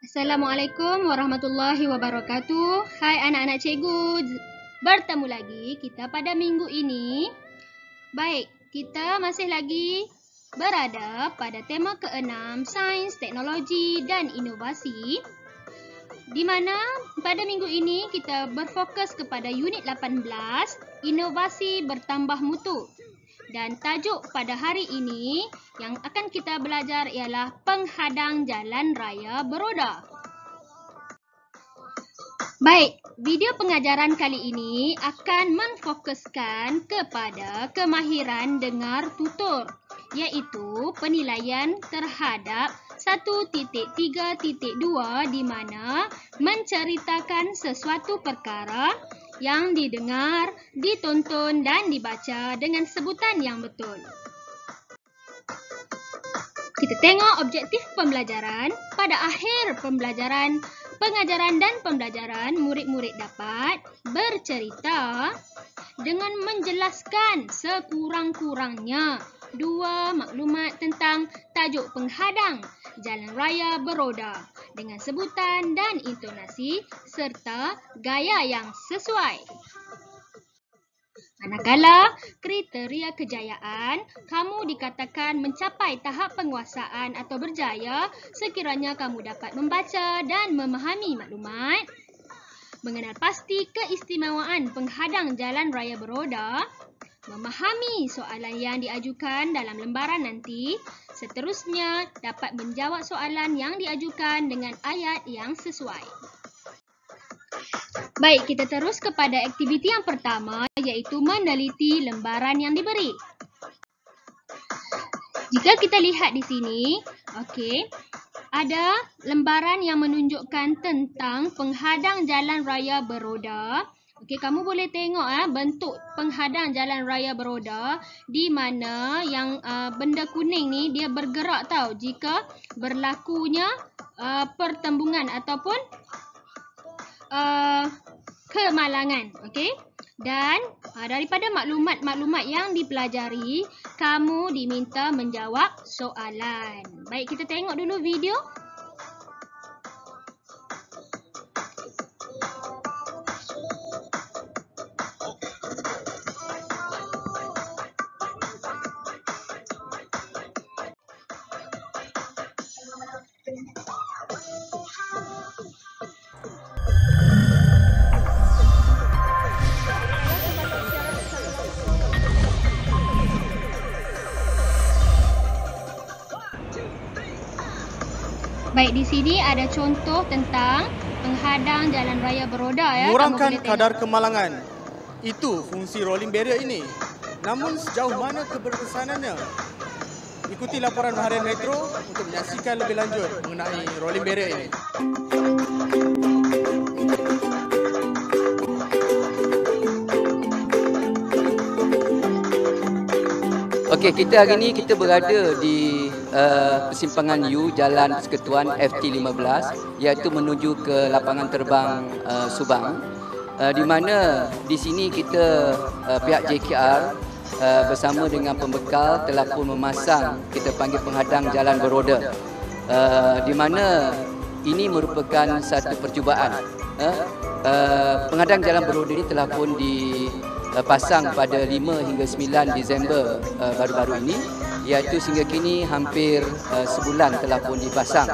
Assalamualaikum warahmatullahi wabarakatuh. Hai anak-anak cikgu, bertemu lagi kita pada minggu ini. Baik, kita masih lagi berada pada tema ke-6, Sains, Teknologi dan Inovasi. Di mana pada minggu ini kita berfokus kepada unit 18, Inovasi Bertambah Mutu. Dan tajuk pada hari ini yang akan kita belajar ialah penghadang jalan raya beroda. Baik, video pengajaran kali ini akan memfokuskan kepada kemahiran dengar tutur, iaitu penilaian terhadap 1.3.2 di mana menceritakan sesuatu perkara yang didengar, ditonton dan dibaca dengan sebutan yang betul. Kita tengok objektif pembelajaran. Pada akhir pengajaran dan pembelajaran, murid-murid dapat bercerita dengan menjelaskan sekurang-kurangnya 2 maklumat tentang tajuk penghadang jalan raya beroda dengan sebutan dan intonasi serta gaya yang sesuai. Manakala kriteria kejayaan, kamu dikatakan mencapai tahap penguasaan atau berjaya sekiranya kamu dapat membaca dan memahami maklumat, mengenal pasti keistimewaan penghadang jalan raya beroda, memahami soalan yang diajukan dalam lembaran nanti, seterusnya dapat menjawab soalan yang diajukan dengan ayat yang sesuai. Baik, kita terus kepada aktiviti yang pertama, iaitu meneliti lembaran yang diberi. Jika kita lihat di sini, ada lembaran yang menunjukkan tentang penghadang jalan raya beroda. Kamu boleh tengok bentuk penghadang jalan raya beroda di mana yang benda kuning ni dia bergerak tau jika berlakunya pertembungan ataupun kemalangan. Dan daripada maklumat-maklumat yang dipelajari, kamu diminta menjawab soalan. Baik, kita tengok dulu video. Baik, di sini ada contoh tentang penghadang jalan raya beroda ya. Mengurangkan kadar kemalangan. Itu fungsi rolling barrier ini. Namun sejauh mana keberkesanannya? Ikuti laporan Harian Metro untuk menyaksikan lebih lanjut mengenai rolling barrier ini. Okey, kita hari ini kita berada di persimpangan U Jalan Persekutuan FT15 iaitu menuju ke lapangan terbang Subang, di mana di sini kita pihak JKR bersama dengan pembekal telah pun memasang kita panggil penghadang jalan beroda, di mana ini merupakan satu percubaan. Penghadang jalan beroda ini telah pun dipasang pada 5 hingga 9 Disember baru-baru ini, iaitu sehingga kini hampir sebulan telah pun dipasang.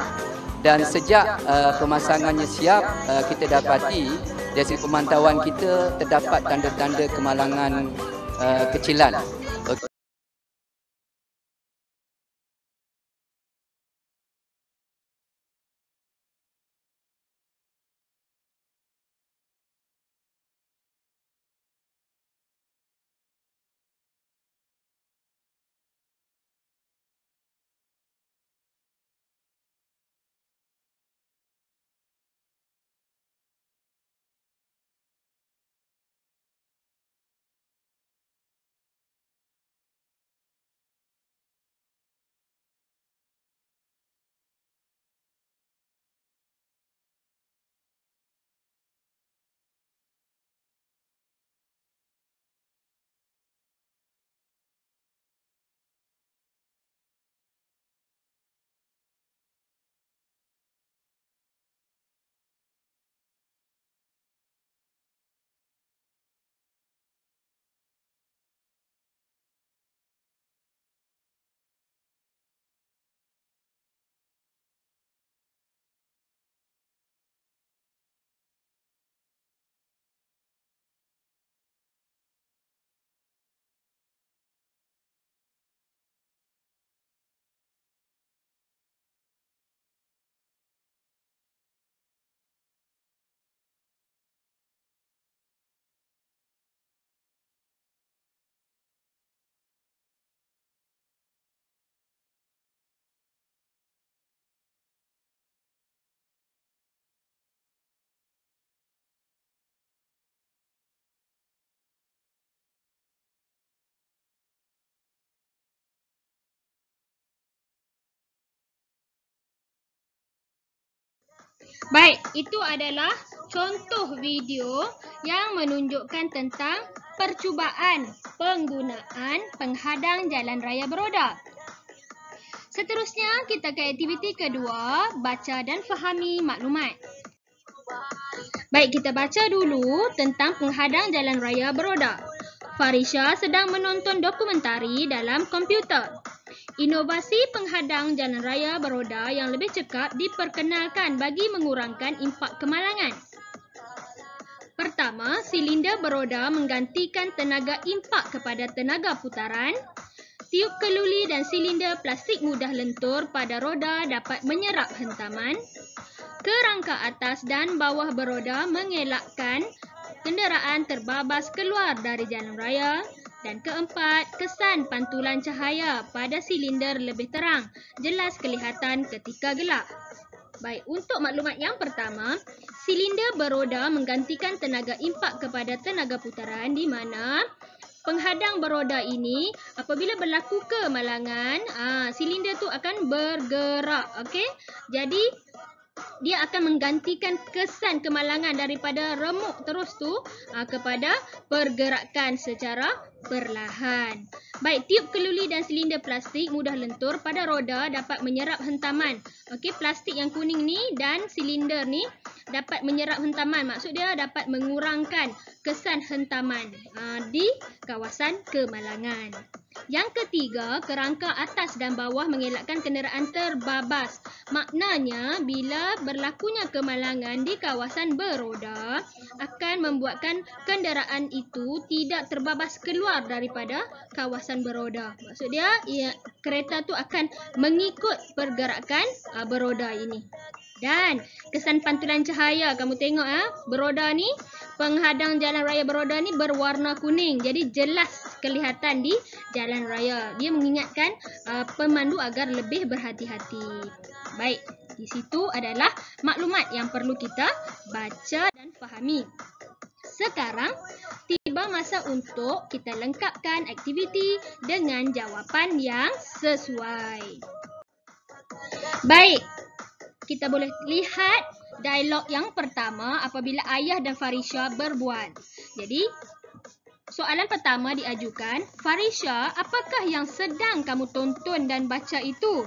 Dan sejak pemasangannya siap, kita dapati dari segi pemantauan kita terdapat tanda-tanda kemalangan kecilan. Baik, itu adalah contoh video yang menunjukkan tentang percubaan penggunaan penghadang jalan raya beroda. Seterusnya, kita ke aktiviti kedua, baca dan fahami maklumat. Baik, kita baca dulu tentang penghadang jalan raya beroda. Farisha sedang menonton dokumentari dalam komputer. Inovasi penghadang jalan raya beroda yang lebih cekap diperkenalkan bagi mengurangkan impak kemalangan. Pertama, silinder beroda menggantikan tenaga impak kepada tenaga putaran. Tiub keluli dan silinder plastik mudah lentur pada roda dapat menyerap hentaman. Kerangka atas dan bawah beroda mengelakkan kenderaan terbabas keluar dari jalan raya. Dan keempat, kesan pantulan cahaya pada silinder lebih terang, jelas kelihatan ketika gelap. Baik, untuk maklumat yang pertama, silinder beroda menggantikan tenaga impak kepada tenaga putaran di mana penghadang beroda ini apabila berlaku kemalangan, silinder tu akan bergerak. Okey? Jadi dia akan menggantikan kesan kemalangan daripada remuk terus tu kepada pergerakan secara perlahan. Baik, tiub keluli dan silinder plastik mudah lentur pada roda dapat menyerap hentaman. Okey, plastik yang kuning ni dan silinder ni dapat menyerap hentaman. Maksud dia dapat mengurangkan kesan hentaman di kawasan kemalangan. Yang ketiga, kerangka atas dan bawah mengelakkan kenderaan terbabas. Maknanya, bila berlakunya kemalangan di kawasan beroda, akan membuatkan kenderaan itu tidak terbabas keluar daripada kawasan beroda. Maksud dia, kereta tu akan mengikut pergerakan beroda ini. Dan kesan pantulan cahaya, kamu tengok beroda ni, penghadang jalan raya beroda ni berwarna kuning. Jadi jelas kelihatan di jalan raya. Dia mengingatkan pemandu agar lebih berhati-hati. Baik, di situ adalah maklumat yang perlu kita baca dan fahami. Sekarang tiba masa untuk kita lengkapkan aktiviti dengan jawapan yang sesuai. Baik, kita boleh lihat dialog yang pertama apabila Ayah dan Farisha berbual. Jadi, soalan pertama diajukan, Farisha, apakah yang sedang kamu tonton dan baca itu?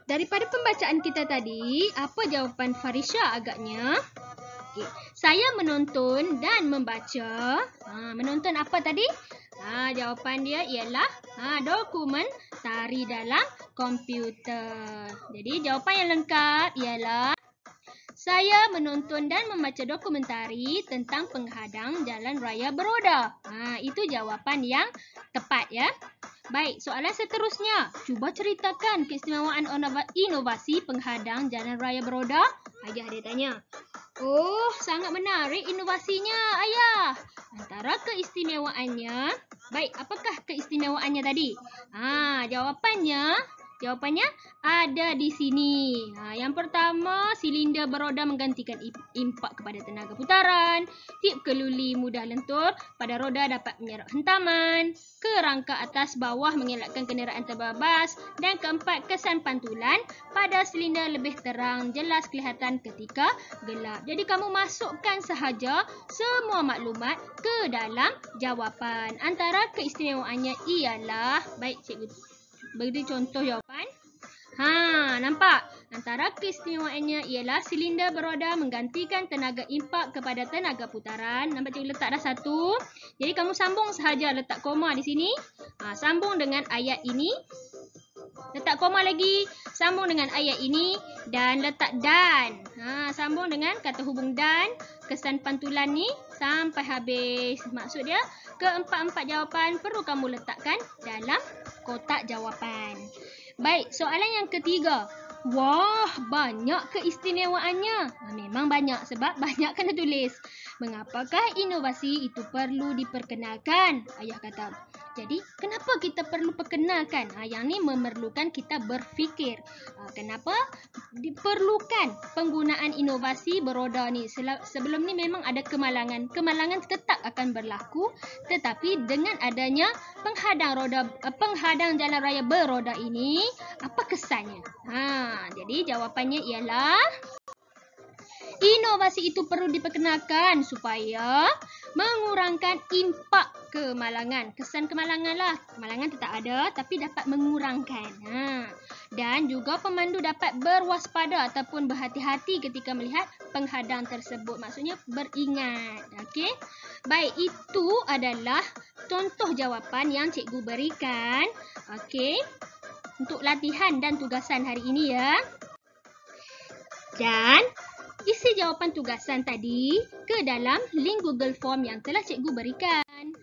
Daripada pembacaan kita tadi, apa jawapan Farisha agaknya? Okay. Saya menonton dan membaca. Menonton apa tadi? Jawapan dia ialah dokumentari dalam komputer. Jadi jawapan yang lengkap ialah saya menonton dan membaca dokumentari tentang penghadang jalan raya beroda. Itu jawapan yang tepat ya. Baik, soalan seterusnya. Cuba ceritakan keistimewaan inovasi penghadang jalan raya beroda. Ayah dia tanya. Oh, sangat menarik inovasinya, Ayah. Antara keistimewaannya, baik, apakah keistimewaannya tadi? Jawapannya ada di sini. Yang pertama, silinder beroda menggantikan impak kepada tenaga putaran. Tiub keluli mudah lentur pada roda dapat menyerap hentaman. Kerangka atas bawah mengelakkan kenderaan terbabas. Dan keempat, kesan pantulan pada silinder lebih terang, jelas kelihatan ketika gelap. Jadi kamu masukkan sahaja semua maklumat ke dalam jawapan. Antara keistimewaannya ialah, baik cikgu beri contoh jawapan. Nampak? Antara keistimewaannya ialah silinder beroda menggantikan tenaga impak kepada tenaga putaran. Nampak cikgu letak dah satu. Jadi kamu sambung sahaja, letak koma di sini. Sambung dengan ayat ini. Letak koma lagi. Sambung dengan ayat ini. Dan letak dan. Sambung dengan kata hubung dan. Kesan pantulan ni sampai habis. Maksud dia, keempat-empat jawapan perlu kamu letakkan dalam kotak jawapan. Baik, soalan yang ketiga. Wah, banyak keistimewaannya. Memang banyak sebab banyak kena tulis. Mengapakah inovasi itu perlu diperkenalkan? Ayah kata. Jadi, kenapa kita perlu perkenalkan? Yang ni memerlukan kita berfikir. Kenapa diperlukan penggunaan inovasi beroda ni? Sebelum ni memang ada kemalangan. Kemalangan tetap akan berlaku, tetapi dengan adanya penghadang jalan raya beroda ini, apa kesannya? Jadi jawapannya ialah Inovasi itu perlu diperkenalkan supaya mengurangkan impak kemalangan. Kesan kemalangan lah. Kemalangan tetap ada tapi dapat mengurangkan. Dan juga pemandu dapat berwaspada ataupun berhati-hati ketika melihat penghadang tersebut. Maksudnya beringat. Okey. Baik, itu adalah contoh jawapan yang cikgu berikan. Okey. Untuk latihan dan tugasan hari ini ya. Dan isi jawapan tugasan tadi ke dalam link Google Form yang telah cikgu berikan.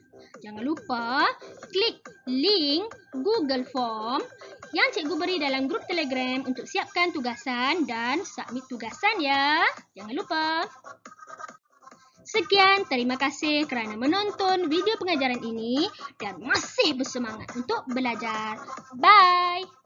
Jangan lupa klik link Google Form yang cikgu beri dalam grup Telegram untuk siapkan tugasan dan submit tugasan ya. Jangan lupa. Sekian, terima kasih kerana menonton video pengajaran ini dan masih bersemangat untuk belajar. Bye!